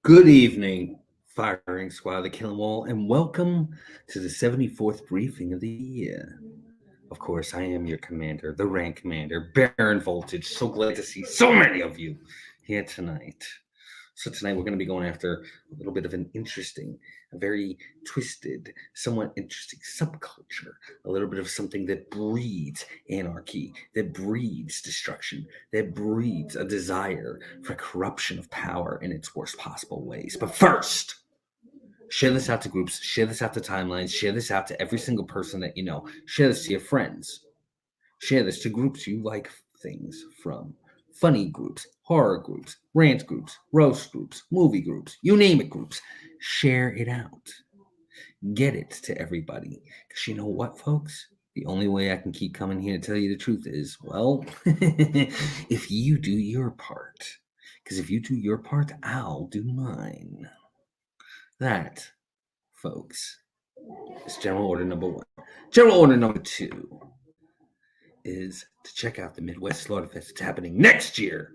Good evening, Firing Squad of the Killing Wall, and welcome to the 74th briefing of the year. Of course, I am your commander, the rank commander, Baron Voltage. So glad to see so many of you here tonight. So tonight we're going to be going after a little bit of an interesting, a very twisted, somewhat interesting subculture, a little bit of something that breeds anarchy, that breeds destruction, that breeds a desire for corruption of power in its worst possible ways. But first, share this out to groups, share this out to timelines, share this out to every single person that you know, share this to your friends, share this to groups you like things from. Funny groups, horror groups, rant groups, roast groups, movie groups, you name it groups. Share it out. Get it to everybody. Because you know what, folks? The only way I can keep coming here to tell you the truth is, well, if you do your part. Because if you do your part, I'll do mine. That, folks, is General Order number 1. General Order number 2 is to check out the Midwest Slaughterfest. It's happening next year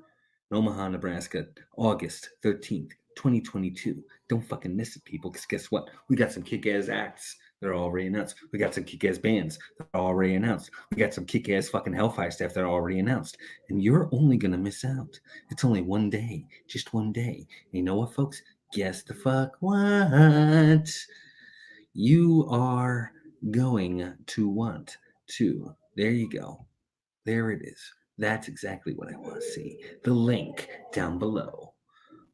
in Omaha, Nebraska, August 13th, 2022. Don't fucking miss it, people, because guess what? We got some kick-ass acts that are already announced. We got some kick-ass bands that are already announced. We got some kick-ass fucking Hellfire staff that are already announced. And you're only going to miss out. It's only one day, just one day. And you know what, folks? Guess the fuck what? You are going to want to. There you go. There it is. That's exactly what I want to see. The link down below.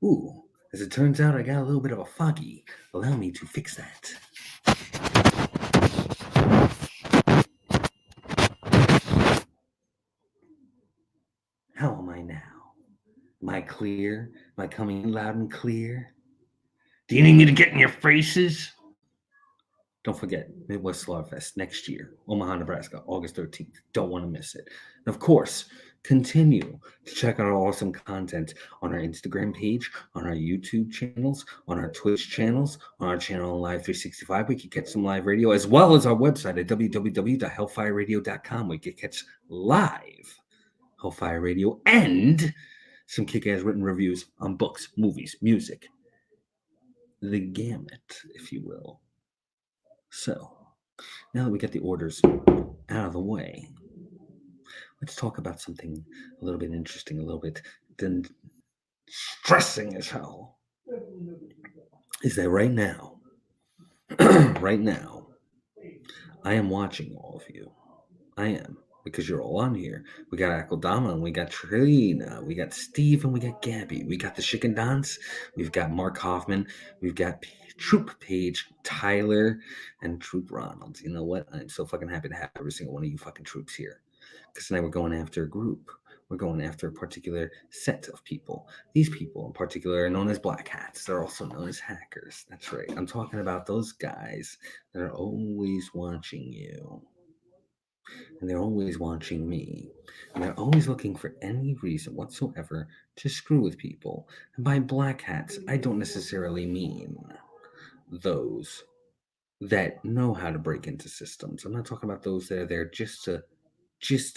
Ooh, as it turns out, I got a little bit of a foggy. Allow me to fix that. How am I now? Am I clear? Am I coming in loud and clear? Do you need me to get in your faces? Don't forget, Midwest Slaughterfest next year, Omaha, Nebraska, August 13th. Don't want to miss it. And of course, continue to check out our awesome content on our Instagram page, on our YouTube channels, on our Twitch channels, on our channel on Live 365. We can catch some live radio, as well as our website at www.hellfireradio.com. We can catch live Hellfire Radio and some kick-ass written reviews on books, movies, music, the gamut, if you will. So, now that we get the orders out of the way, let's talk about something a little bit interesting, a little bit stressing as hell. Is that right now, I am watching all of you. I am, because you're all on here. We got Akeldama, and we got Trina, we got Steve, and we got Gabby. We got the Chicken Dons, we've got Mark Hoffman, we've got Troop Page, Tyler, and Troop Ronald. You know what? I'm so fucking happy to have every single one of you fucking troops here. Because tonight we're going after a group. We're going after a particular set of people. These people in particular are known as Black Hats. They're also known as hackers. That's right. I'm talking about those guys that are always watching you. And they're always watching me. And they're always looking for any reason whatsoever to screw with people. And by Black Hats, I don't necessarily mean those that know how to break into systems. I'm not talking about those that are there just to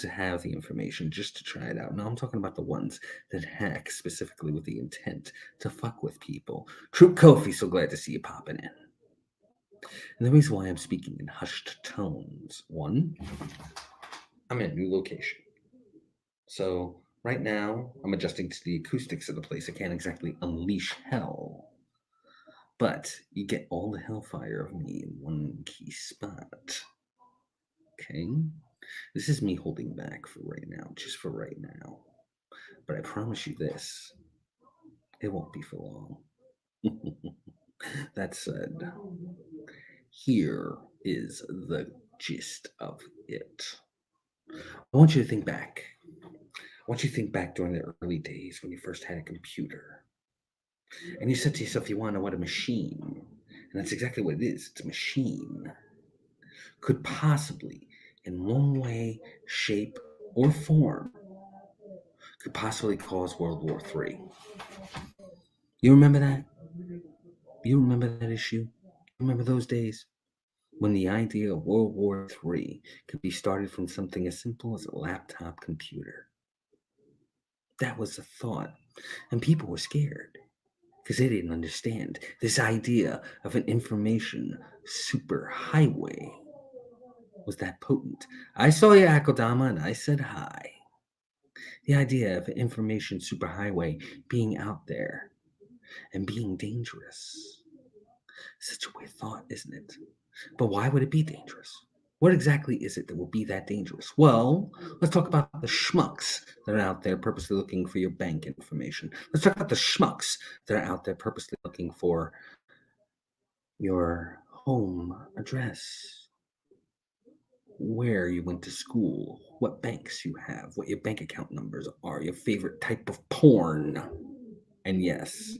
have the information, just to try it out. No, I'm talking about the ones that hack specifically with the intent to fuck with people. Troop Kofi, so glad to see you popping in. And the reason why I'm speaking in hushed tones, one, I'm in a new location. So Right now, I'm adjusting to the acoustics of the place. I can't exactly unleash hell, but you get all the hellfire of me in one key spot. Okay? This is me holding back for right now, just for right now. But I promise you this, it won't be for long. That said, here is the gist of it. I want you to think back. I want you to think back during the early days when you first had a computer. And you said to yourself, you want to know what a machine, and that's exactly what it is. It's a machine, could possibly, in one way, shape, or form, could possibly cause World War III. You remember that? You remember that issue? Remember those days when the idea of World War III could be started from something as simple as a laptop computer? That was the thought. And people were scared because they didn't understand this idea of an information superhighway was that potent. I saw you, Akodama, and I said hi. The idea of an information superhighway being out there and being dangerous. Such a weird thought, isn't it? But why would it be dangerous? What exactly is it that will be that dangerous? Well, let's talk about the schmucks that are out there purposely looking for your bank information. Let's talk about the schmucks that are out there purposely looking for your home address, where you went to school, what banks you have, what your bank account numbers are, your favorite type of porn. And yes,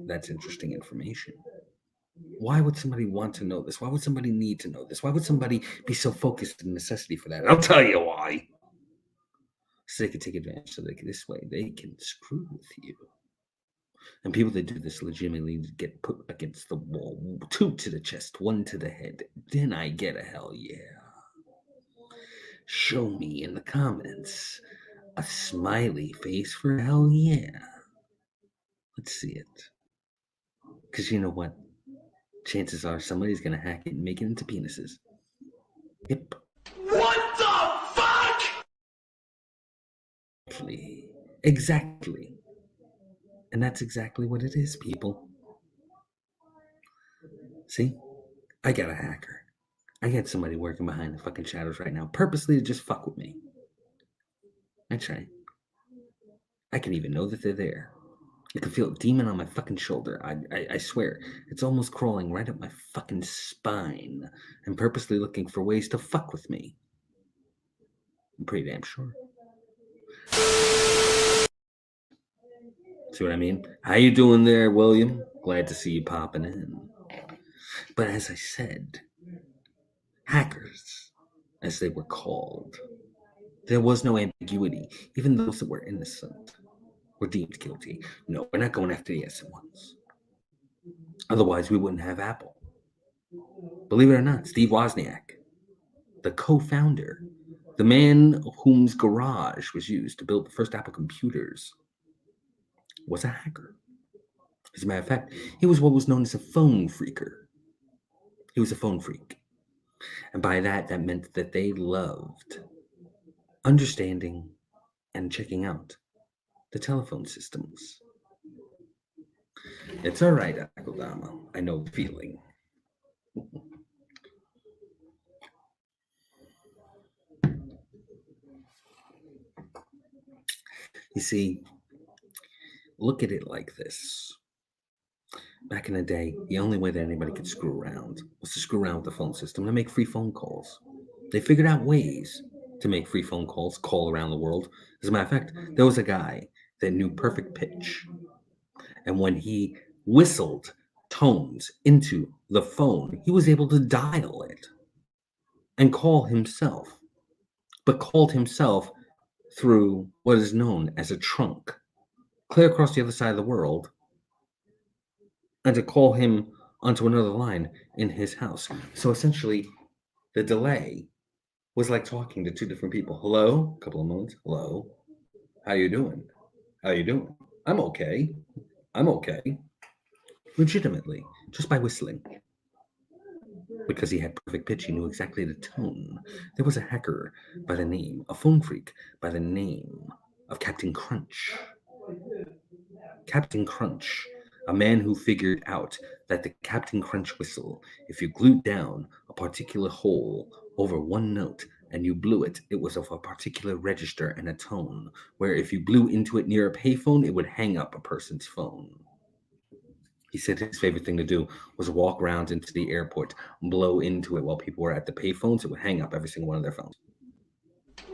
that's interesting information. Why would somebody want to know this? Why would somebody need to know this? Why would somebody be so focused in necessity for that? I'll tell you why. So they can take advantage. So this way they can screw with you. And people that do this legitimately get put against the wall. 2 to the chest, 1 to the head. Then I get a hell yeah. Show me in the comments a smiley face for hell yeah. Let's see it. Because you know what? Chances are somebody's going to hack it and make it into penises. Yep. What the fuck? Exactly. And that's exactly what it is, people. See? I got a hacker. I got somebody working behind the fucking shadows right now, purposely to just fuck with me. That's right. I can even know that they're there. I can feel a demon on my fucking shoulder. I swear. It's almost crawling right up my fucking spine and purposely looking for ways to fuck with me. I'm pretty damn sure. See what I mean? How you doing there, William? Glad to see you popping in. But as I said, hackers, as they were called, there was no ambiguity. Even those that were innocent were deemed guilty. No, we're not going after the innocent ones. Otherwise, we wouldn't have Apple. Believe it or not, Steve Wozniak, the co-founder, the man whose garage was used to build the first Apple computers, was a hacker. As a matter of fact, he was what was known as a phone freaker. He was a phone freak. And by that meant that they loved understanding and checking out the telephone systems. It's all right, Akodama. I know the feeling. You see, look at it like this. Back in the day, the only way that anybody could screw around was to screw around with the phone system to make free phone calls. They figured out ways to make free phone calls, call around the world. As a matter of fact, there was a guy that knew perfect pitch. And when he whistled tones into the phone, he was able to dial it and call himself, but called himself through what is known as a trunk, clear across the other side of the world, and to call him onto another line in his house. So essentially, the delay was like talking to 2 different people. Hello? A couple of moments. Hello? How you doing? How you doing? I'm okay. I'm okay. Legitimately, just by whistling. Because he had perfect pitch, he knew exactly the tone. There was a hacker by the name, a phone freak by the name of Captain Crunch. Captain Crunch, a man who figured out that the Captain Crunch whistle, if you glued down a particular hole over one note and you blew it, it was of a particular register and a tone, where if you blew into it near a payphone, it would hang up a person's phone. He said his favorite thing to do was walk around into the airport, blow into it while people were at the payphones. It would hang up every single one of their phones.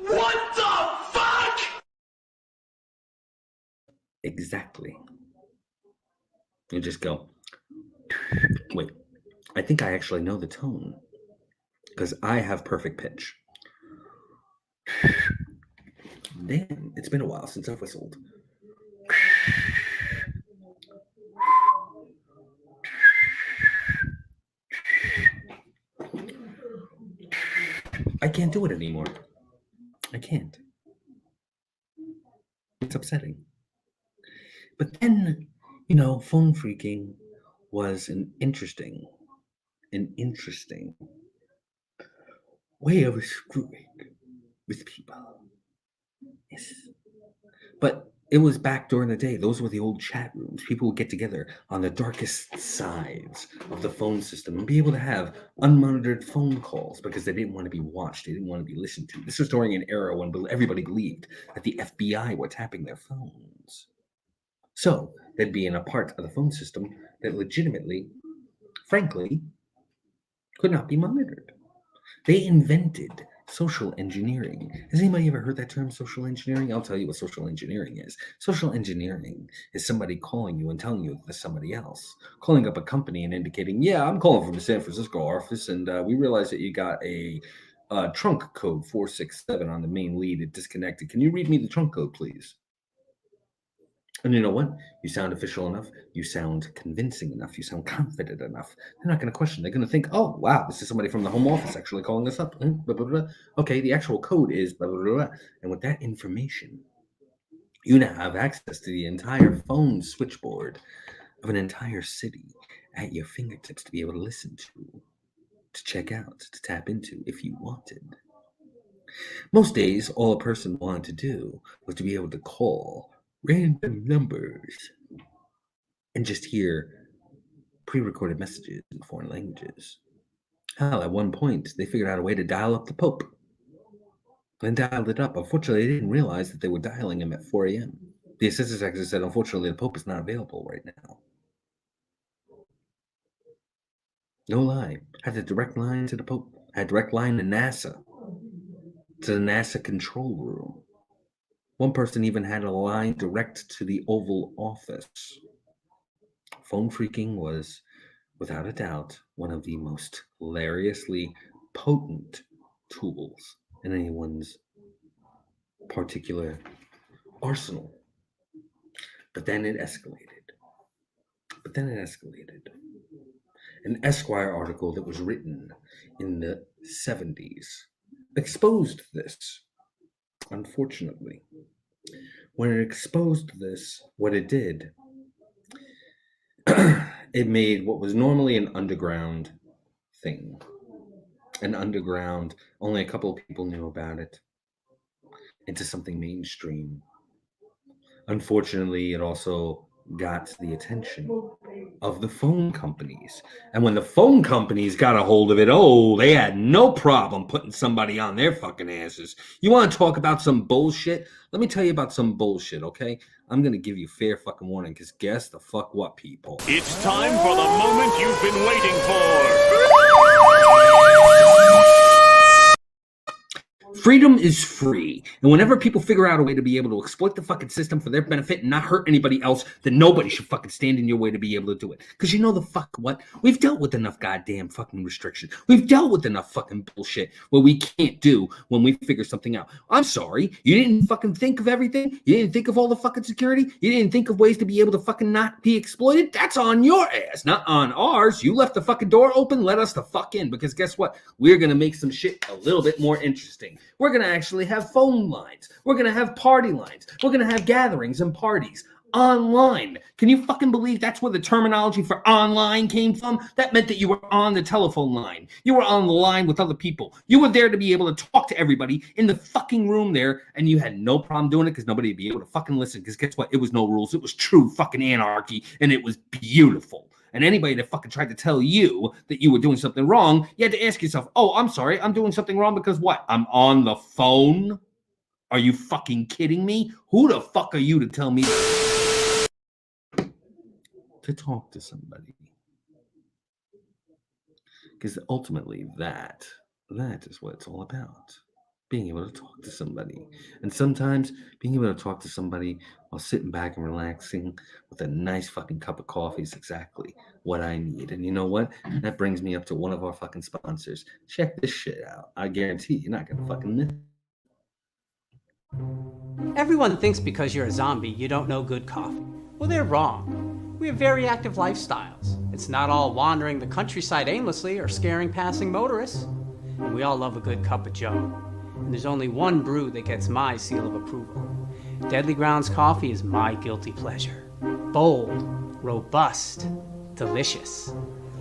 What the fuck? Exactly. You just go, wait, I think I actually know the tone because I have perfect pitch. Damn, it's been a while since I've whistled. I can't do it anymore. I can't. It's upsetting. But then, phone freaking was an interesting way of screwing with people. Yes. But it was back during the day. Those were the old chat rooms. People would get together on the darkest sides of the phone system and be able to have unmonitored phone calls because they didn't want to be watched. They didn't want to be listened to. This was during an era when everybody believed that the FBI were tapping their phones. So they'd be in a part of the phone system that legitimately, frankly, could not be monitored. They invented social engineering. Has anybody ever heard that term, social engineering? I'll tell you what social engineering is. Social engineering is somebody calling you and telling you there's somebody else. Calling up a company and indicating, yeah, I'm calling from the San Francisco office, and we realize that you got a trunk code 467 on the main lead. It disconnected. Can you read me the trunk code, please? And you know what? You sound official enough. You sound convincing enough. You sound confident enough. They're not going to question. They're going to think, oh, wow, this is somebody from the home office actually calling us up. Blah, blah, blah. Okay, the actual code is blah, blah, blah, blah. And with that information, you now have access to the entire phone switchboard of an entire city at your fingertips to be able to listen to check out, to tap into if you wanted. Most days, all a person wanted to do was to be able to call random numbers and just hear pre-recorded messages in foreign languages. Hell, at one point, they figured out a way to dial up the Pope. And dialed it up. Unfortunately, they didn't realize that they were dialing him at 4 a.m. The assistant secretary said, unfortunately, the Pope is not available right now. No lie. Had a direct line to the Pope. Had a direct line to NASA. To the NASA control room. One person even had a line direct to the Oval Office. Phone freaking was, without a doubt, one of the most hilariously potent tools in anyone's particular arsenal. But then it escalated. An Esquire article that was written in the 70s exposed this. Unfortunately, when it exposed this, what it did, it made what was normally an underground thing. An underground, only a couple of people knew about it, into something mainstream. Unfortunately, it also got the attention of the phone companies. And when the phone companies got a hold of it, they had no problem putting somebody on their fucking asses. You want to talk about some bullshit? Let me tell you about some bullshit, okay? I'm going to give you fair fucking warning, because guess the fuck what, people? It's time for the moment you've been waiting for. Freedom is free. And whenever people figure out a way to be able to exploit the fucking system for their benefit and not hurt anybody else, then nobody should fucking stand in your way to be able to do it. Because you know the fuck what? We've dealt with enough goddamn fucking restrictions. We've dealt with enough fucking bullshit where we can't do when we figure something out. I'm sorry. You didn't fucking think of everything? You didn't think of all the fucking security? You didn't think of ways to be able to fucking not be exploited? That's on your ass, not on ours. You left the fucking door open. Let us the fuck in. Because guess what? We're going to make some shit a little bit more interesting. We're going to actually have phone lines. We're going to have party lines. We're going to have gatherings and parties online. Can you fucking believe that's where the terminology for online came from? That meant that you were on the telephone line. You were on the line with other people. You were there to be able to talk to everybody in the fucking room there, and you had no problem doing it because nobody would be able to fucking listen. Because guess what? It was no rules. It was true fucking anarchy, and it was beautiful. And anybody that fucking tried to tell you that you were doing something wrong, you had to ask yourself, oh, I'm sorry, I'm doing something wrong because what? I'm on the phone? Are you fucking kidding me? Who the fuck are you to tell me to talk to somebody? Because ultimately that is what it's all about. Being able to talk to somebody. And sometimes being able to talk to somebody while sitting back and relaxing with a nice fucking cup of coffee is exactly what I need. And you know what? That brings me up to one of our fucking sponsors. Check this shit out. I guarantee you're not gonna fucking miss. Everyone thinks because you're a zombie, you don't know good coffee. Well, they're wrong. We have very active lifestyles. It's not all wandering the countryside aimlessly or scaring passing motorists. And we all love a good cup of joe. And there's only one brew that gets my seal of approval. Deadly Grounds coffee is my guilty pleasure. Bold, robust, delicious.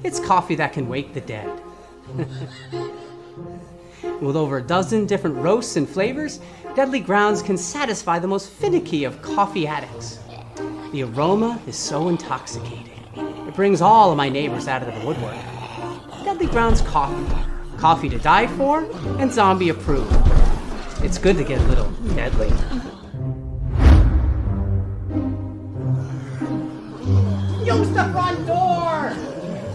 It's coffee that can wake the dead. With over a dozen different roasts and flavors, Deadly Grounds can satisfy the most finicky of coffee addicts. The aroma is so intoxicating. It brings all of my neighbors out of the woodwork. Deadly Grounds coffee. Coffee to die for and zombie approved. It's good to get a little deadly. Use the front door!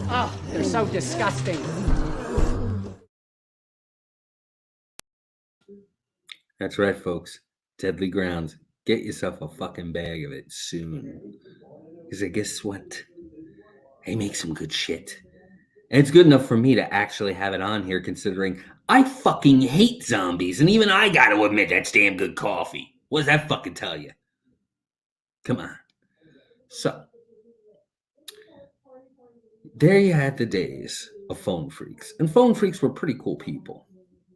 Oh, they're so disgusting. That's right, folks. Deadly Grounds. Get yourself a fucking bag of it soon. Because guess what? They make some good shit. And it's good enough for me to actually have it on here, considering I fucking hate zombies. And even I gotta admit that's damn good coffee. What does that fucking tell you? Come on. So, there you had the days of phone freaks. And phone freaks were pretty cool people,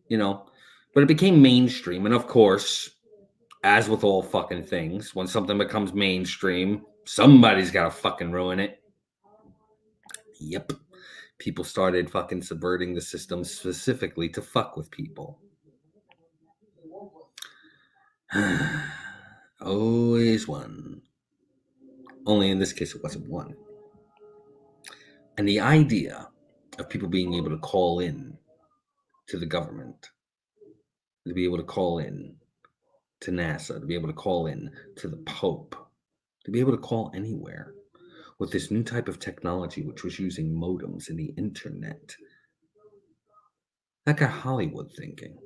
you know? But it became mainstream. And of course, as with all fucking things, when something becomes mainstream, somebody's got to fucking ruin it. Yep. People started fucking subverting the system specifically to fuck with people. Always one. Only in this case, it wasn't one. And the idea of people being able to call in to the government, to be able to call in to NASA, to be able to call in to the Pope, to be able to call anywhere with this new type of technology, which was using modems and the internet. That got Hollywood thinking.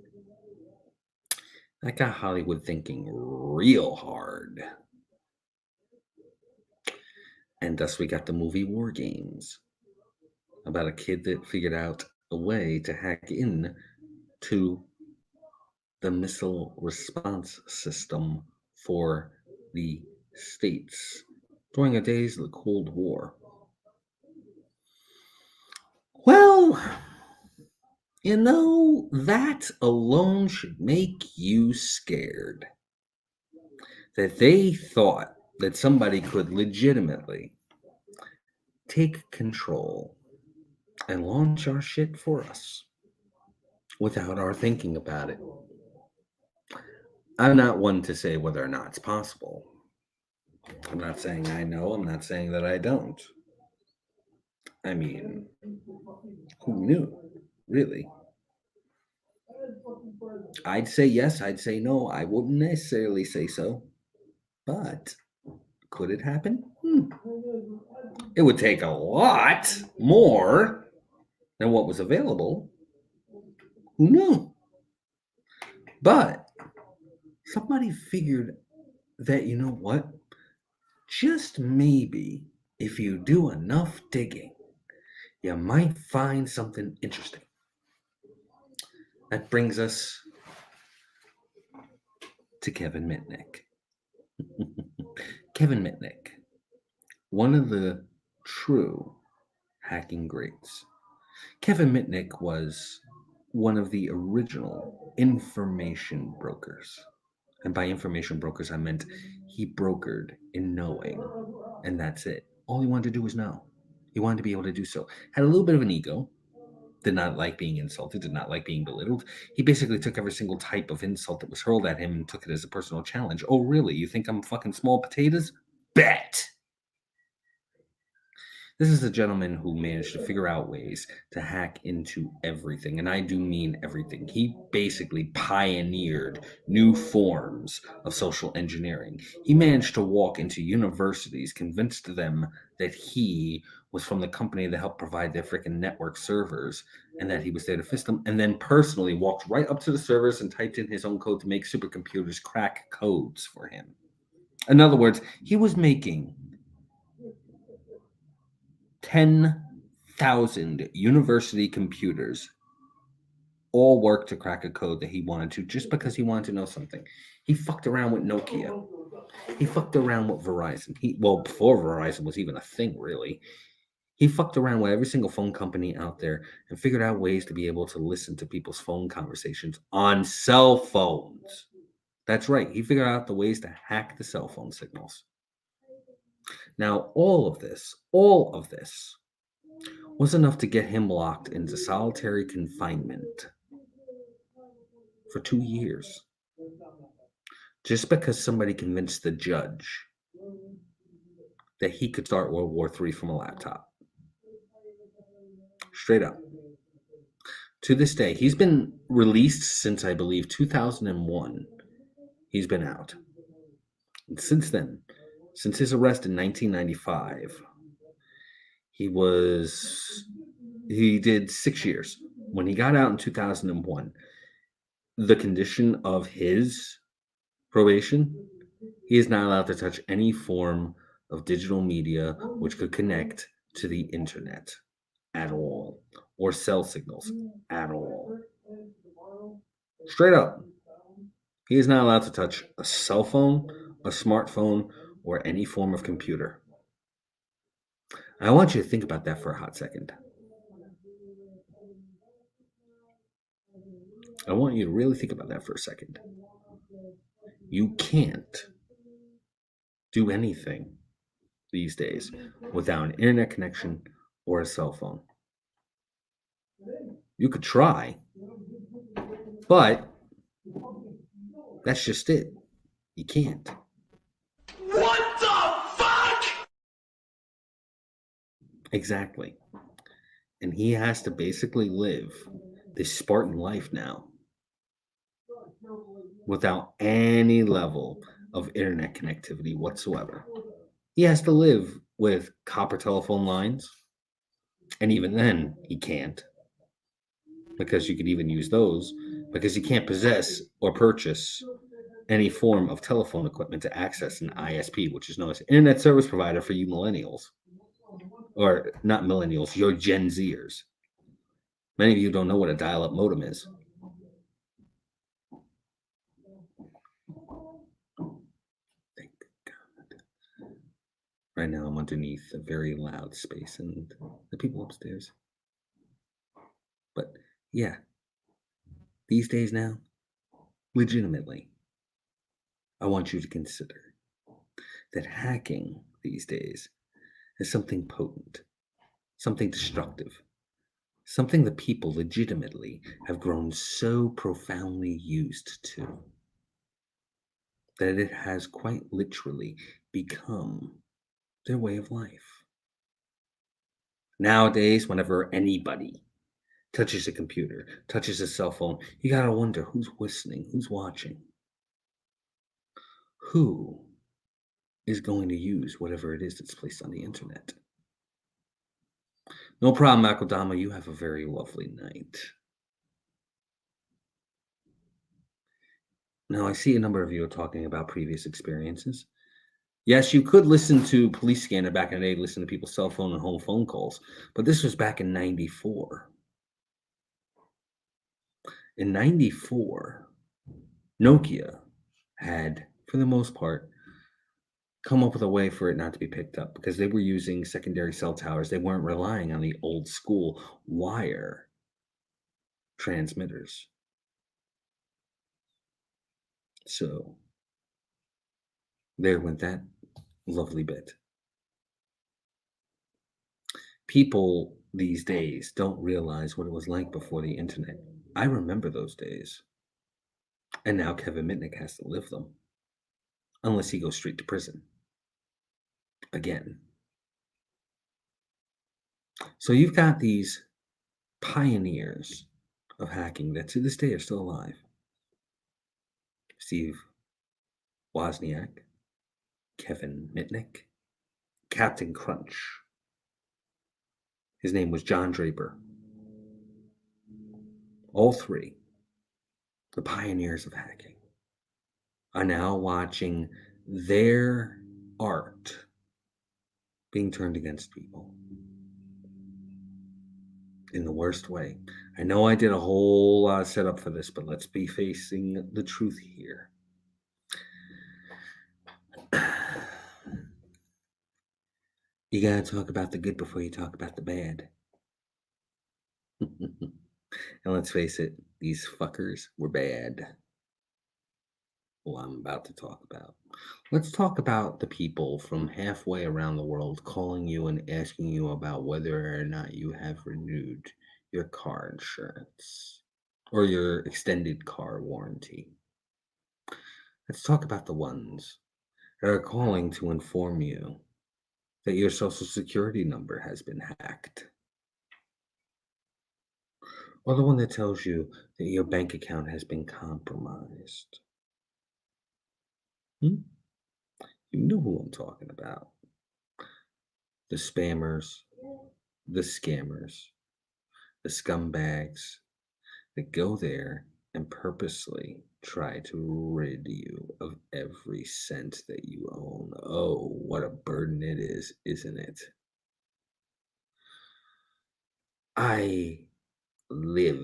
That got Hollywood thinking real hard. And thus we got the movie War Games, about a kid that figured out a way to hack in to the missile response system for the States during the days of the Cold War. Well, you know, that alone should make you scared. That they thought that somebody could legitimately take control and launch our shit for us without our thinking about it. I'm not one to say whether or not it's possible. I'm not saying I know. I'm not saying that I don't. I mean, who knew, really? I'd say yes, I'd say no. I wouldn't necessarily say so. But could it happen? It would take a lot more than what was available. Who knew? But somebody figured that, you know what? Just maybe if you do enough digging, you might find something interesting. That brings us to Kevin Mitnick. Kevin Mitnick, one of the true hacking greats. Kevin Mitnick was one of the original information brokers. And by information brokers, I meant he brokered in knowing, and that's it. All he wanted to do was know. He wanted to be able to do so. Had a little bit of an ego, did not like being insulted, did not like being belittled. He basically took every single type of insult that was hurled at him and took it as a personal challenge. Oh, really? You think I'm fucking small potatoes? Bet! This is a gentleman who managed to figure out ways to hack into everything, and I do mean everything. He basically pioneered new forms of social engineering. He managed to walk into universities, convinced them that he was from the company that helped provide their freaking network servers and that he was there to fist them, and then personally walked right up to the servers and typed in his own code to make supercomputers crack codes for him. In other words, he was making 10,000 university computers all work to crack a code that he wanted to just because he wanted to know something. He fucked around with Nokia. He fucked around with Verizon. Before Verizon was even a thing, really. He fucked around with every single phone company out there and figured out ways to be able to listen to people's phone conversations on cell phones. That's right. He figured out the ways to hack the cell phone signals. Now, all of this was enough to get him locked into solitary confinement for 2 years. Just because somebody convinced the judge that he could start World War III from a laptop. Straight up. To this day, he's been released since, I believe, 2001. He's been out. And since then, since his arrest in 1995, he did 6 years. When he got out in 2001, the condition of his probation, he is not allowed to touch any form of digital media which could connect to the internet at all, or cell signals at all. Straight up. He is not allowed to touch a cell phone, a smartphone, or any form of computer. I want you to think about that for a hot second. I want you to really think about that for a second. You can't do anything these days without an internet connection or a cell phone. You could try, but that's just it. You can't. What the fuck? Exactly. And he has to basically live this Spartan life now without any level of internet connectivity whatsoever. He has to live with copper telephone lines, and even then, he can't, because you could even use those, because you can't possess or purchase any form of telephone equipment to access an ISP, which is known as Internet Service Provider for you millennials. Or not millennials, you're Gen Zers. Many of you don't know what a dial-up modem is. Thank God. Right now I'm underneath a very loud space and the people upstairs. But yeah, these days now, legitimately, I want you to consider that hacking these days is something potent, something destructive, something that people legitimately have grown so profoundly used to that it has quite literally become their way of life. Nowadays, whenever anybody touches a computer, touches a cell phone, you gotta wonder who's listening, who's watching, who is going to use whatever it is that's placed on the internet. No problem, Akodama. You have a very lovely night. Now, I see a number of you are talking about previous experiences. Yes, you could listen to Police Scanner back in the day, listen to people's cell phone and home phone calls, but this was back in 94. In 94, Nokia had, for the most part, come up with a way for it not to be picked up because they were using secondary cell towers. They weren't relying on the old school wire transmitters. So There went that lovely bit. People these days don't realize what it was like before the internet. I remember those days. And now Kevin Mitnick has to live them. Unless he goes straight to prison. Again. So you've got these pioneers of hacking that to this day are still alive. Steve Wozniak, Kevin Mitnick, Captain Crunch. His name was John Draper. All three, the pioneers of hacking, are now watching their art being turned against people in the worst way. I know I did a whole lot of setup for this, but let's be facing the truth here. You gotta talk about the good before you talk about the bad. And let's face it, these fuckers were bad. Well, I'm about to talk about. Let's talk about the people from halfway around the world calling you and asking you about whether or not you have renewed your car insurance or your extended car warranty. Let's talk about the ones that are calling to inform you that your social security number has been hacked. Or the one that tells you that your bank account has been compromised. You know who I'm talking about. The spammers, the scammers, the scumbags that go there and purposely try to rid you of every cent that you own. Oh, what a burden it is, isn't it? I live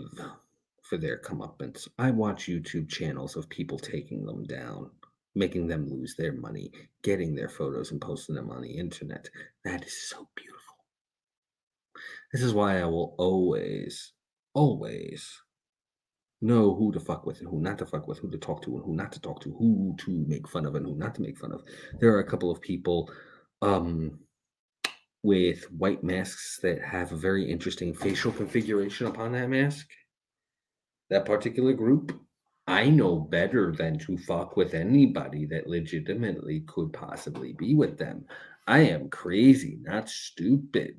for their comeuppance. I watch YouTube channels of people taking them down, making them lose their money, getting their photos and posting them on the internet. That is so beautiful. This is why I will always know who to fuck with and who not to fuck with, who to talk to and who not to talk to, who to make fun of and who not to make fun of. There are a couple of people with white masks that have a very interesting facial configuration upon that mask. That particular group, I know better than to fuck with anybody that legitimately could possibly be with them. I am crazy, not stupid.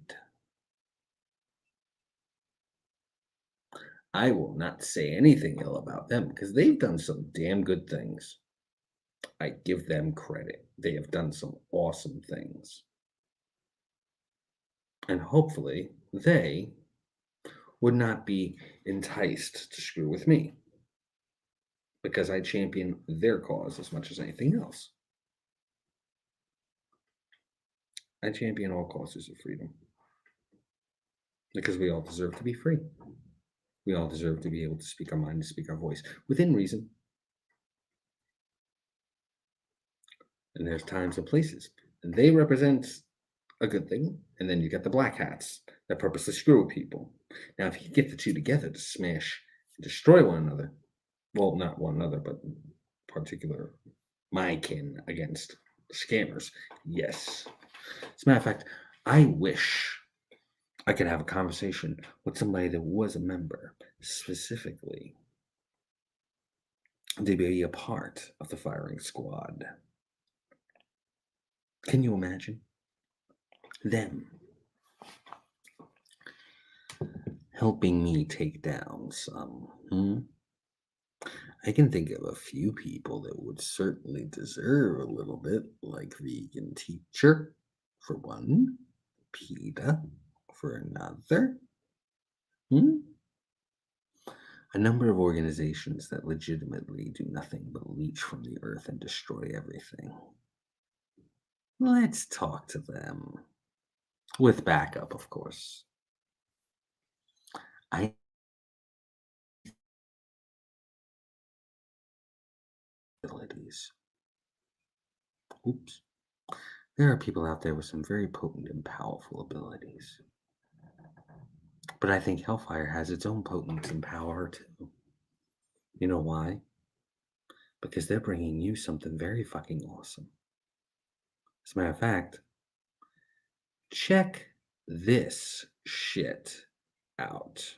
I will not say anything ill about them because they've done some damn good things. I give them credit. They have done some awesome things. And hopefully they would not be enticed to screw with me because I champion their cause as much as anything else. I champion all causes of freedom because we all deserve to be free. We all deserve to be able to speak our mind, to speak our voice within reason. And there's times and places. And they represent a good thing. And then you get the black hats that purposely screw with people. Now, if you get the two together to smash and destroy one another, well, not one another, but particular my kin against scammers, yes. As a matter of fact, I wish I could have a conversation with somebody that was a member, specifically to be a part of the firing squad. Can you imagine them helping me take down some? I can think of a few people that would certainly deserve a little bit, like Vegan Teacher, for one, PETA, for another. A number of organizations that legitimately do nothing but leech from the earth and destroy everything. Let's talk to them. With backup, of course. Abilities. Oops. There are people out there with some very potent and powerful abilities. But I think Hellfire has its own potence and power too. You know why? Because they're bringing you something very fucking awesome. As a matter of fact, check this shit out.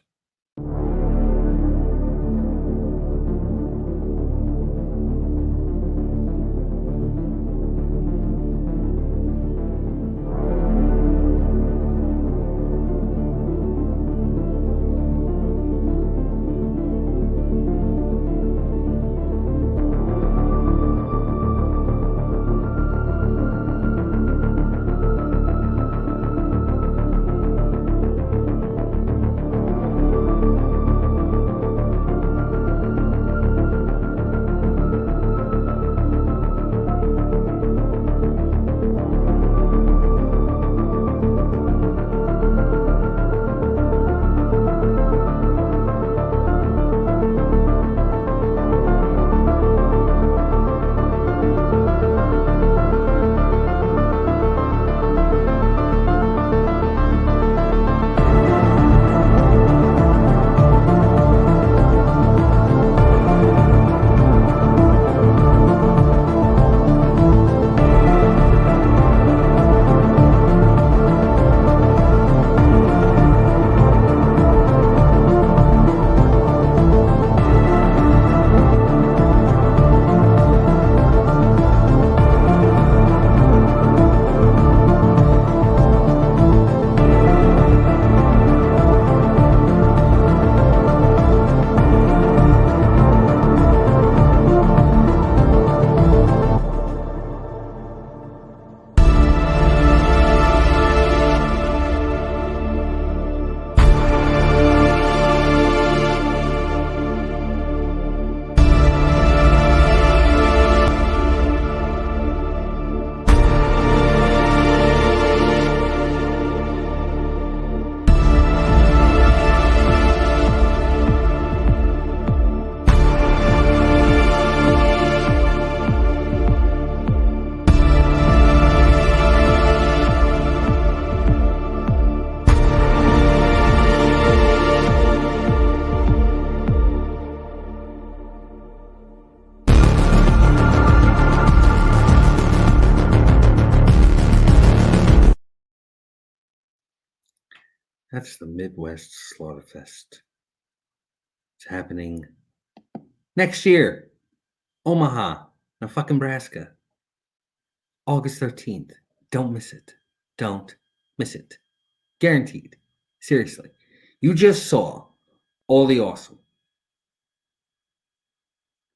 That's the Midwest Slaughterfest. It's happening next year. Omaha, now fucking Nebraska. August 13th. Don't miss it. Don't miss it. Guaranteed. Seriously. You just saw all the awesome.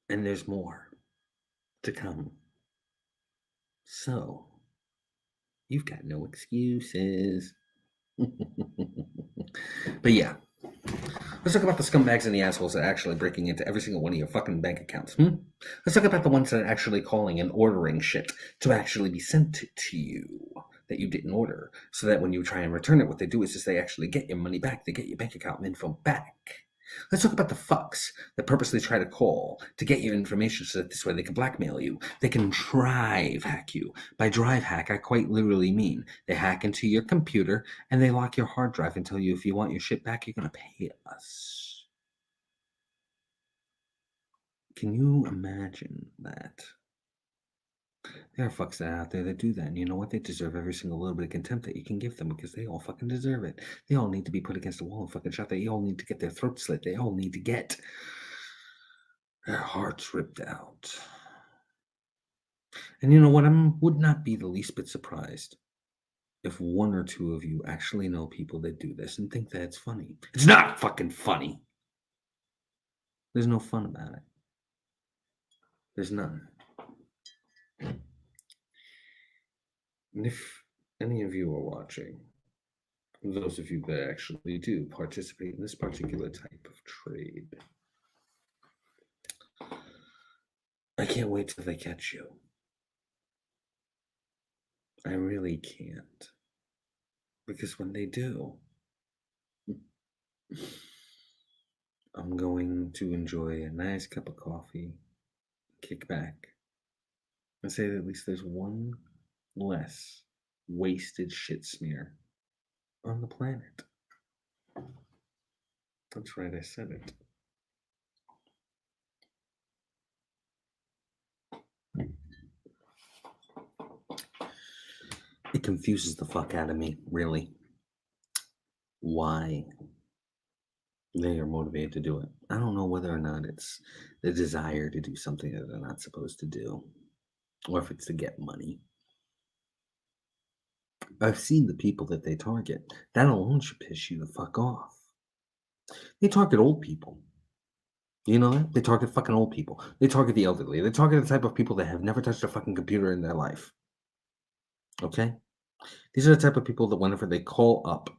And there's more to come. So, you've got no excuses. But yeah, let's talk about the scumbags and the assholes that are actually breaking into every single one of your fucking bank accounts. Let's talk about the ones that are actually calling and ordering shit to actually be sent to you that you didn't order, so that when you try and return it, what they do is they actually get your money back. They get your bank account info back. Let's talk about the fucks that purposely try to call to get your information so that this way they can blackmail you. They can drive hack you. By drive hack, I quite literally mean they hack into your computer and they lock your hard drive and tell you if you want your shit back, you're going to pay us. Can you imagine that? There are fucks that are out there that do that, and you know what? They deserve every single little bit of contempt that you can give them, because they all fucking deserve it. They all need to be put against the wall and fucking shot. They all need to get their throats slit. They all need to get their hearts ripped out. And you know what? I would not be the least bit surprised if one or two of you actually know people that do this and think that it's funny. It's not fucking funny. There's no fun about it. There's none. And if any of you are watching, those of you that actually do participate in this particular type of trade, I can't wait till they catch you. I really can't. Because when they do, I'm going to enjoy a nice cup of coffee, kick back, and say that at least there's one less wasted shit smear on the planet. That's right, I said it. It confuses the fuck out of me, really. Why they are motivated to do it. I don't know whether or not it's the desire to do something that they're not supposed to do, or if it's to get money. I've seen the people that they target. That alone should piss you the fuck off. They target old people. You know that? They target fucking old people. They target the elderly. They target the type of people that have never touched a fucking computer in their life. Okay? These are the type of people that whenever they call up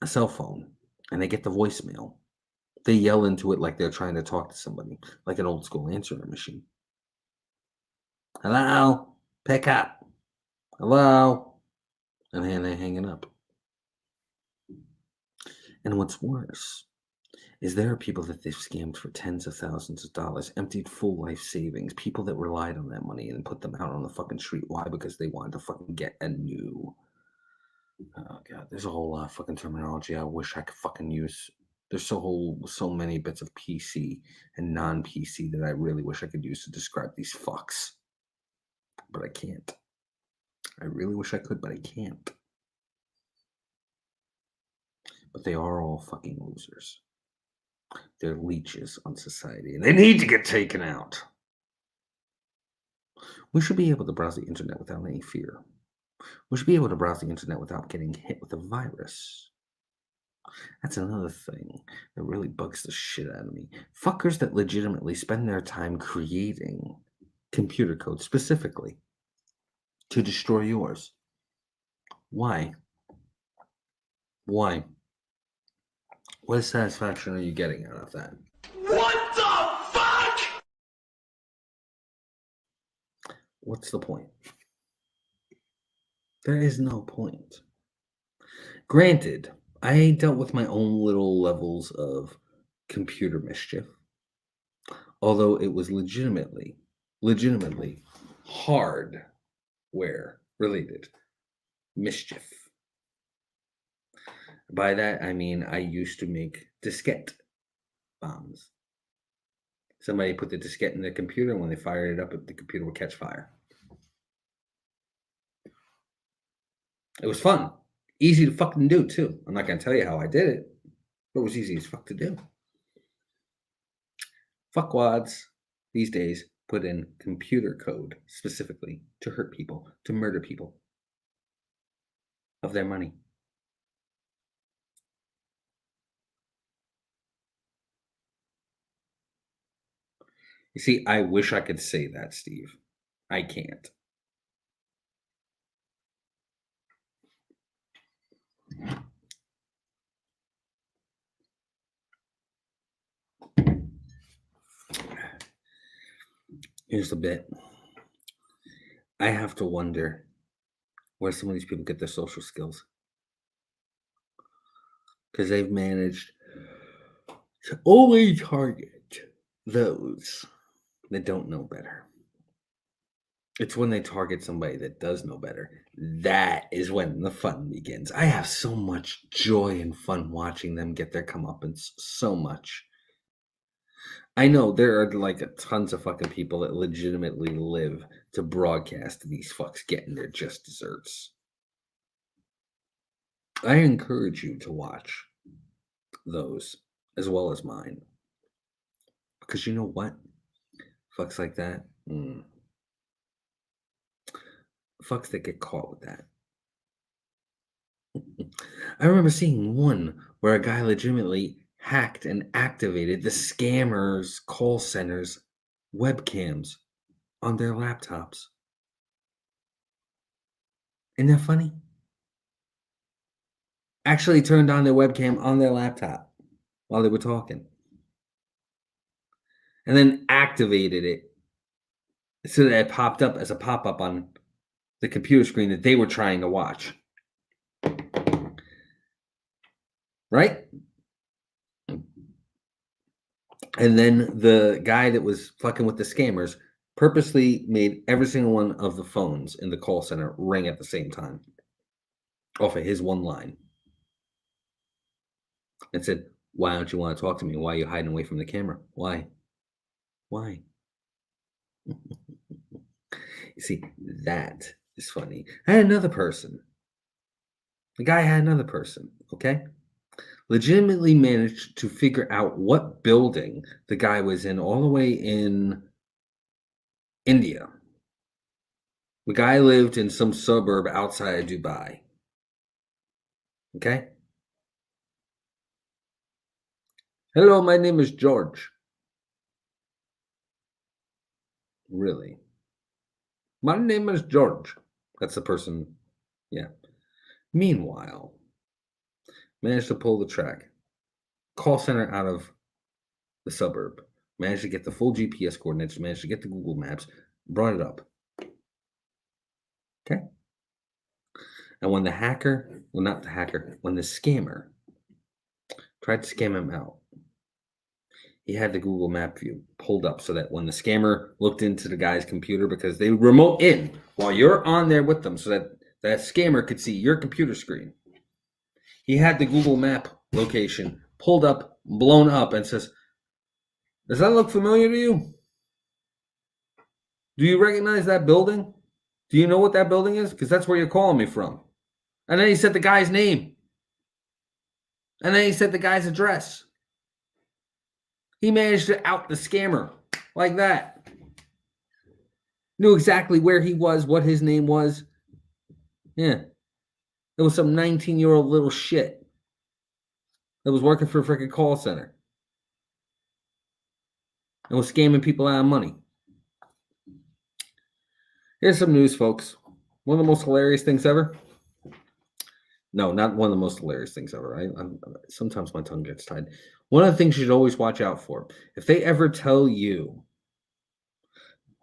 a cell phone and they get the voicemail, they yell into it like they're trying to talk to somebody, like an old school answering machine. Hello? Pick up. Hello? And then they hang it up. And what's worse is there are people that they've scammed for tens of thousands of dollars, emptied full life savings, people that relied on that money and put them out on the fucking street. Why? Because they wanted to fucking get a new. Oh god, there's a whole lot of fucking terminology I wish I could fucking use. There's so many bits of PC and non-PC that I really wish I could use to describe these fucks. But I can't. I really wish I could, but I can't. But they are all fucking losers. They're leeches on society, and they need to get taken out. We should be able to browse the internet without any fear. We should be able to browse the internet without getting hit with a virus. That's another thing that really bugs the shit out of me. Fuckers that legitimately spend their time creating computer code specifically to destroy yours. Why? Why? What satisfaction are you getting out of that? What the fuck? What's the point? There is no point. Granted, I dealt with my own little levels of computer mischief, although it was legitimately hardware related mischief. By that, I mean I used to make diskette bombs. Somebody put the diskette in the computer, and when they fired it up, the computer would catch fire. It was fun. Easy to fucking do, too. I'm not going to tell you how I did it, but it was easy as fuck to do. Fuckwads these days put in computer code specifically to hurt people, to murder people of their money. You see, I wish I could say that, Steve. I can't. Here's the bit. I have to wonder where some of these people get their social skills. Because they've managed to only target those that don't know better. It's when they target somebody that does know better. That is when the fun begins. I have so much joy and fun watching them get their comeuppance. So much. I know there are like tons of fucking people that legitimately live to broadcast these fucks getting their just desserts. I encourage you to watch those as well as mine. Because you know what? Fucks like that. Fucks that get caught with that. I remember seeing one where a guy legitimately hacked and activated the scammers' call centers' webcams on their laptops. Isn't that funny? Actually turned on their webcam on their laptop while they were talking. And then activated it so that it popped up as a pop-up on the computer screen that they were trying to watch. Right? And then the guy that was fucking with the scammers purposely made every single one of the phones in the call center ring at the same time off of his one line. And said, "Why don't you want to talk to me? Why are you hiding away from the camera? Why? Why?" You see, that is funny. I had another person. The guy had another person, okay? Legitimately managed to figure out what building the guy was in all the way in India. The guy lived in some suburb outside of Dubai. Okay? Hello, my name is George. Really? My name is George. That's the person. Yeah. Meanwhile, managed to pull the track. Call center out of the suburb. Managed to get the full GPS coordinates. Managed to get the Google Maps. Brought it up. Okay? And when the hacker, well, not the hacker, when the scammer tried to scam him out, he had the Google Map view pulled up so that when the scammer looked into the guy's computer, because they remote in while you're on there with them so that that scammer could see your computer screen. He had the Google Map location pulled up, blown up, and says, does that look familiar to you? Do you recognize that building? Do you know what that building is? Because that's where you're calling me from. And then he said the guy's name. And then he said the guy's address. He managed to out the scammer like that. Knew exactly where he was, what his name was. Yeah. It was some 19-year-old little shit that was working for a freaking call center and was scamming people out of money. Here's some news, folks. One of the most hilarious things ever. No, not one of the most hilarious things ever. Sometimes my tongue gets tied. One of the things you should always watch out for. If they ever tell you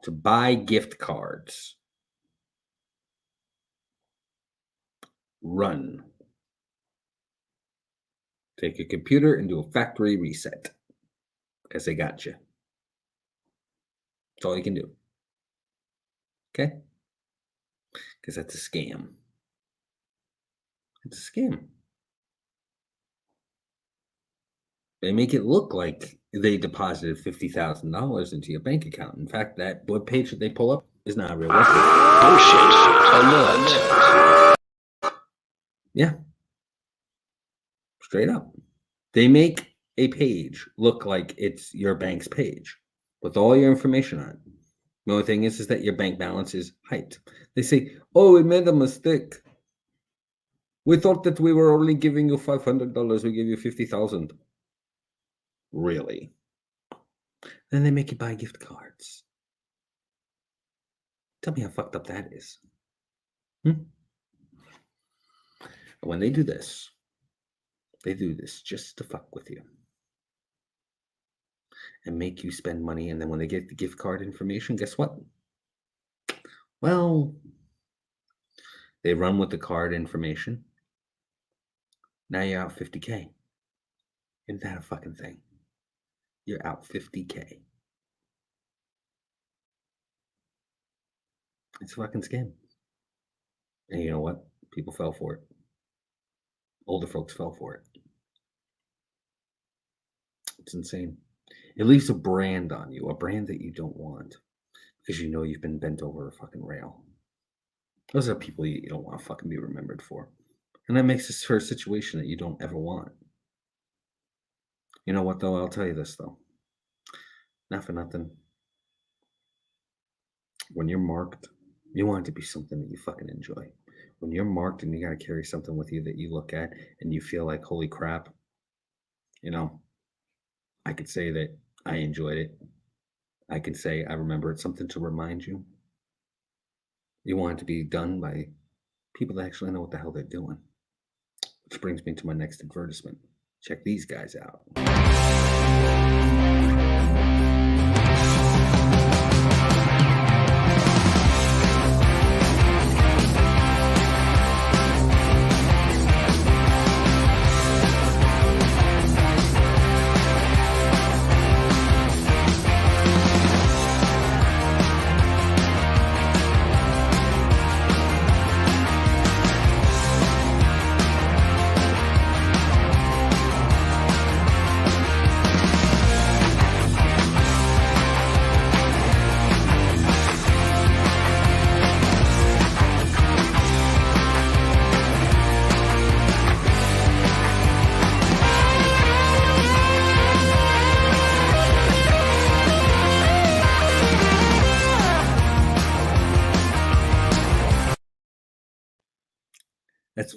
to buy gift cards, run. Take your computer and do a factory reset. Because they got you. That's all you can do. Okay? Because that's a scam. It's a scam. They make it look like they deposited $50,000 into your bank account. In fact, that web page that they pull up is not realistic. Yeah. Straight up. They make a page look like it's your bank's page with all your information on it. The only thing is that your bank balance is hyped. They say, oh, we made a mistake. We thought that we were only giving you $500. We gave you $50,000. Really? Then they make you buy gift cards. Tell me how fucked up that is. When they do this just to fuck with you and make you spend money. And then when they get the gift card information, guess what? Well, they run with the card information. Now you're out $50K. Isn't that a fucking thing? You're out $50K. It's a fucking scam. And you know what? People fell for it. Older folks fell for it. It's insane. It leaves a brand on you, a brand that you don't want because you know you've been bent over a fucking rail. Those are people you don't want to fucking be remembered for. And that makes this for a situation that you don't ever want. You know what, though? I'll tell you this, though. Not for nothing. When you're marked, you want it to be something that you fucking enjoy. When you're marked and you got to carry something with you that you look at and you feel like, holy crap, you know, I could say that I enjoyed it. I can say I remember it's something to remind you. You want it to be done by people that actually know what the hell they're doing. Which brings me to my next advertisement. Check these guys out.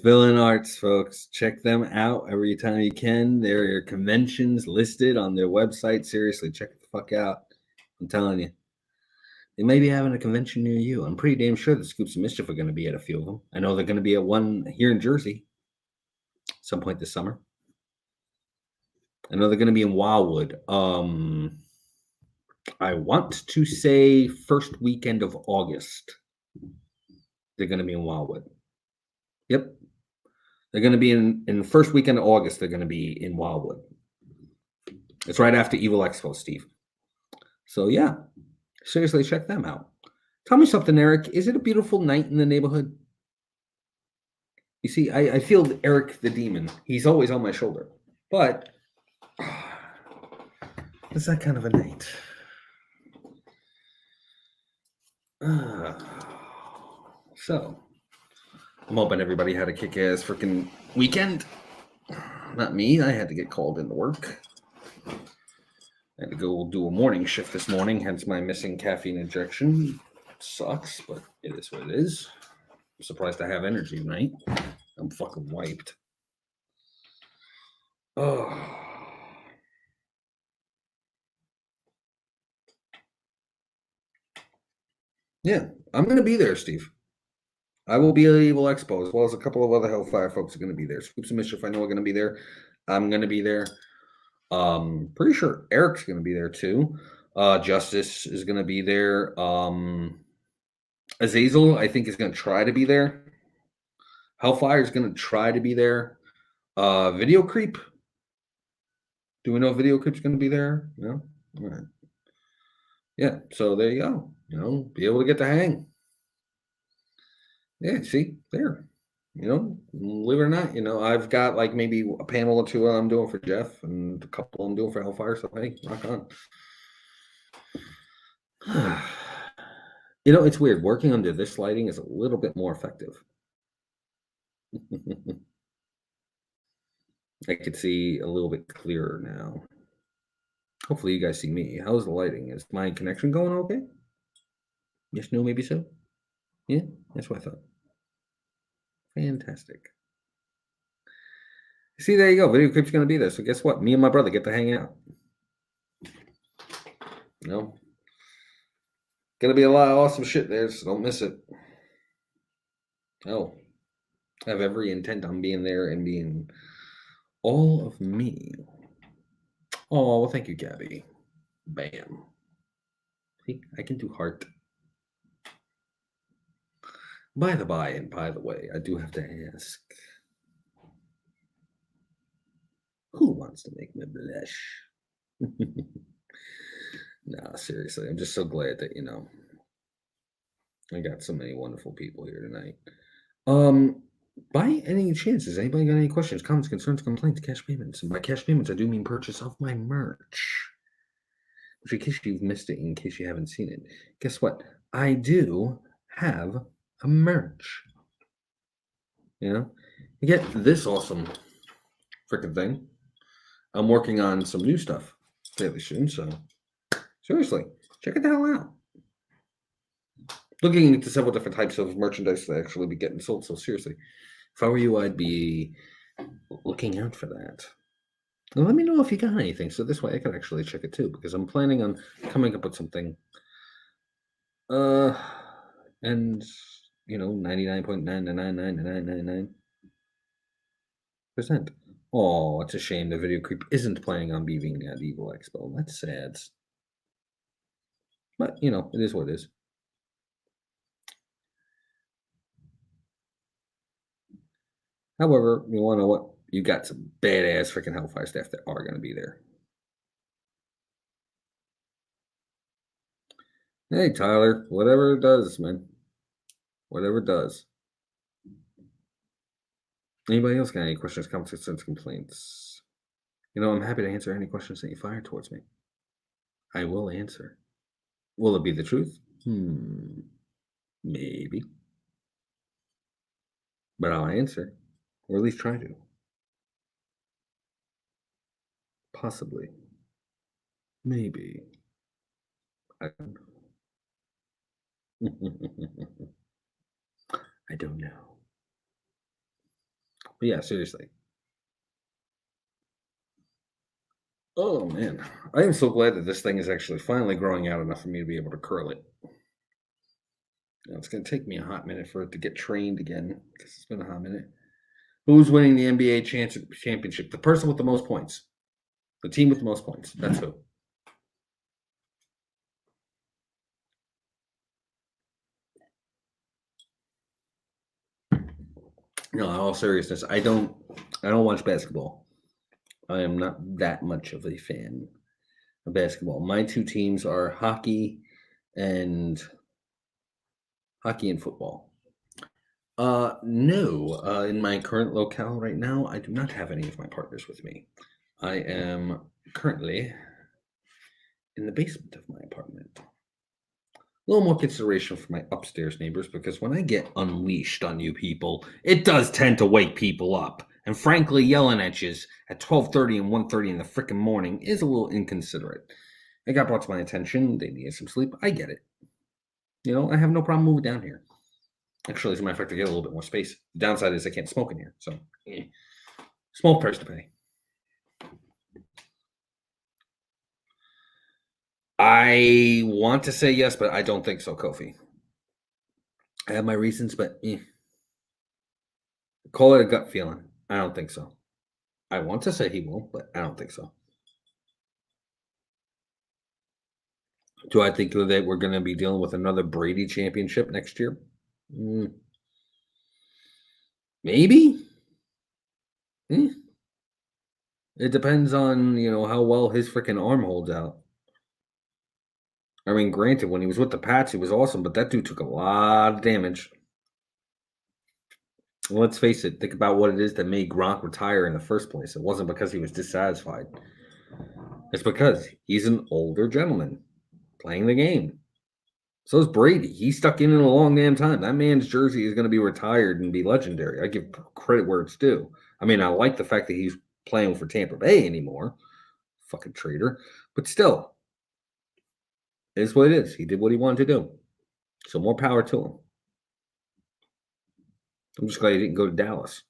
Villain Arts, folks. Check them out every time you can. There are conventions listed on their website. Seriously, check it the fuck out. I'm telling you. They may be having a convention near you. I'm pretty damn sure the Scoops of Mischief are going to be at a few of them. I know they're going to be at one here in Jersey some point this summer. I know they're going to be in Wildwood. I want to say first weekend of August. They're going to be in Wildwood. Yep. They're going to be in the first weekend of August. They're going to be in Wildwood. It's right after Evil Expo, Steve. So, yeah. Seriously, check them out. Tell me something, Eric. Is it a beautiful night in the neighborhood? You see, I feel Eric the demon. He's always on my shoulder. But it's that kind of a night. So, I'm hoping everybody had a kick-ass freaking weekend. Not me. I had to get called into work. I had to go do a morning shift this morning, hence my missing caffeine injection. Sucks, but it is what it is. I'm surprised I have energy tonight. I'm fucking wiped. Oh. Yeah, I'm going to be there, Steve. I will be at Evil Expo, as well as a couple of other Hellfire folks are going to be there. Scoops of Mischief, I know, are going to be there. I'm going to be there. Pretty sure Eric's going to be there too. Justice is going to be there. Azazel, I think, is going to try to be there. Hellfire is going to try to be there. Video Creep. Do we know if Video Creep's going to be there? No? All right. Yeah, so there you go. You know, be able to get to hang. Yeah, see, there. You know, believe it or not, you know, I've got like maybe a panel or two I'm doing for Jeff and a couple I'm doing for Hellfire. So, hey, rock on. You know, it's weird. Working under this lighting is a little bit more effective. I could see a little bit clearer now. Hopefully you guys see me. How's the lighting? Is my connection going okay? Yes, no, maybe so? Yeah, that's what I thought. Fantastic. See, there you go. Video Creep's going to be there. So guess what? Me and my brother get to hang out. You know? Gonna be a lot of awesome shit there, so don't miss it. Oh, I have every intent on being there and being all of me. Oh, well, thank you, Gabby. Bam. See, I can do heart. By the by, and by the way, I do have to ask, who wants to make me blush? Nah, seriously, I'm just so glad that, you know, I got so many wonderful people here tonight. By any chance, has anybody got any questions, comments, concerns, complaints, cash payments? And by cash payments, I do mean purchase of my merch. Which, in case you've missed it, in case you haven't seen it, guess what? I do have a merch. You know, you get this awesome freaking thing. I'm working on some new stuff fairly soon, so seriously, check it the hell out. Looking into several different types of merchandise that actually be getting sold. So seriously, if I were you, I'd be looking out for that. Now, let me know if you got anything, so this way I can actually check it too, because I'm planning on coming up with something. And you know, 99.9999999%. Oh, it's a shame the Video Creep isn't planning on being at Evil Expo. That's sad. But you know, it is what it is. However, you want to know what? You got some badass freaking Hellfire staff that are going to be there. Hey, Tyler, whatever it does, man. Whatever it does. Anybody else got any questions, comments, concerns, complaints? You know, I'm happy to answer any questions that you fire towards me. I will answer. Will it be the truth? Maybe. But I'll answer. Or at least try to. Possibly. Maybe. I don't know. I don't know. But yeah, seriously. Oh man, I am so glad that this thing is actually finally growing out enough for me to be able to curl it. It's going to take me a hot minute for it to get trained again, because it's been a hot minute. Who's winning the NBA championship? The person with the most points. The team with the most points. That's who. No, in all seriousness, I don't watch basketball. I am not that much of a fan of basketball. My two teams are hockey and football. No, in my current locale right now, I do not have any of my partners with me. I am currently in the basement of my apartment. A little more consideration for my upstairs neighbors, because when I get unleashed on you people, it does tend to wake people up. And frankly, yelling at you at 12:30 and 1:30 in the frickin' morning is a little inconsiderate. It got brought to my attention. They needed some sleep. I get it. You know, I have no problem moving down here. Actually, as a matter of fact, I get a little bit more space. The downside is I can't smoke in here. So, small price to pay. I want to say yes, but I don't think so, Kofi. I have my reasons, but call it a gut feeling. I don't think so. I want to say he will, but I don't think so. Do I think that we're going to be dealing with another Brady championship next year? Maybe. It depends on, how well his freaking arm holds out. I mean, granted, when he was with the Pats, he was awesome, but that dude took a lot of damage. Well, let's face it. Think about what it is that made Gronk retire in the first place. It wasn't because he was dissatisfied. It's because he's an older gentleman playing the game. So is Brady. He stuck in it a long damn time. That man's jersey is going to be retired and be legendary. I give credit where it's due. I mean, I like the fact that he's playing for Tampa Bay anymore. Fucking traitor. But still. It is what it is. He did what he wanted to do. So more power to him. I'm just glad he didn't go to Dallas.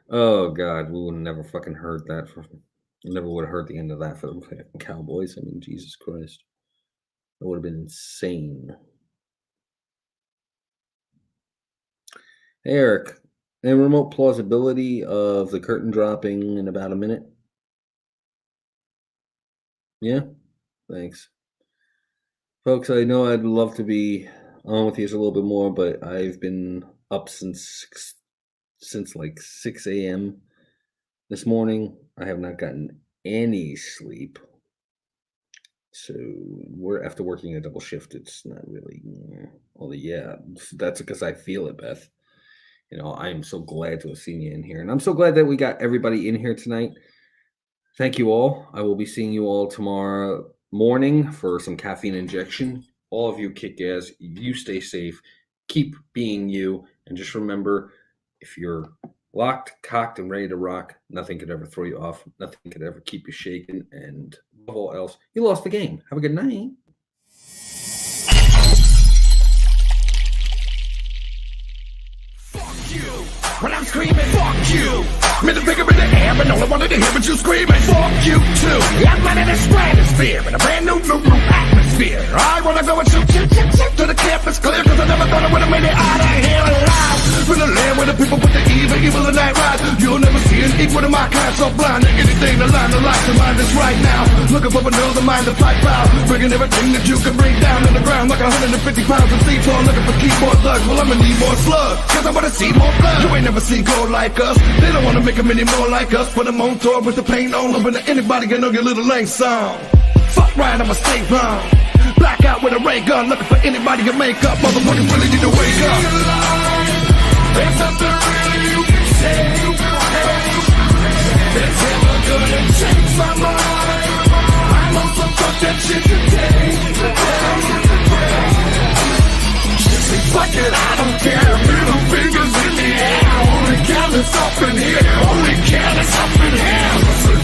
Oh, God. We would have never fucking heard that. Never would have heard the end of that for the Cowboys. I mean, Jesus Christ. That would have been insane. Hey, Eric. Any remote plausibility of the curtain dropping in about a minute? Yeah? Thanks. Folks, I know I'd love to be on with you a little bit more, but I've been up since like 6 a.m. this morning. I have not gotten any sleep. So we're after working a double shift. It's not really, that's because I feel it, Beth. I'm so glad to have seen you in here. And I'm so glad that we got everybody in here tonight. Thank you all. I will be seeing you all tomorrow morning for some caffeine injection. All of you kick ass. You stay safe. Keep being you. And just remember, if you're locked, cocked, and ready to rock, nothing could ever throw you off. Nothing could ever keep you shaken. And above all else, you lost the game. Have a good night. Fuck you. When I'm screaming, fuck you. Middle finger in the air, but all I wanted to hear was you screaming. Fuck you too. I'm running a stratosphere in a brand new atmosphere. I wanna go and shoot till the campus clear, cause I never thought I would've made it out of here alive. From the land where the people put the evil and night ride. You'll never see an equal to my kind, so blind to anything to line the light to mind us right now. Looking for another mind to fight foul, bringing everything that you can bring down to the ground like 150 pounds of C4, looking for keyboard thugs. Well, I'ma need more slugs, cause I wanna see more blood. You ain't never seen gold like us. They don't wanna make them any more like us. Put them on tour with the paint on them, but anybody can know your little lane song. Fuck right, I'ma stay wrong. Black out with a ray gun, looking for anybody to make up. Motherfuckers really need to wake up. There's something really you can say. That's never gonna change my mind. I'm on some fuck that shit today. Fuck it, I don't care. Middle fingers in the air. Only count is up in here. Only count is up in here.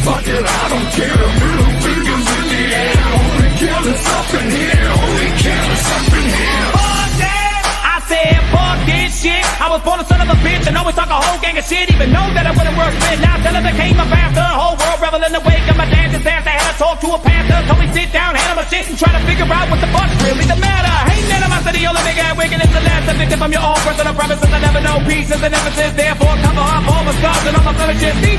Fuck it, I don't care. Middle fingers in the air. Only count is up in here. Only count is up in here. Fuck that! I said fuck this shit. I was born a son of a bitch and always talk a whole gang of shit. Even know that I wouldn't work fit. Now till I became a bastard. Whole world revel in the wake of my dance disaster. Had to talk to a pastor. Told me sit down, handle my shit, and try to figure out what the fuck's really the matter. Ain't animosity, only big ass wicked is the last victim from your own personal premises. I never know peace is an emphasis. Therefore, cover up all the scars and all my blemishes.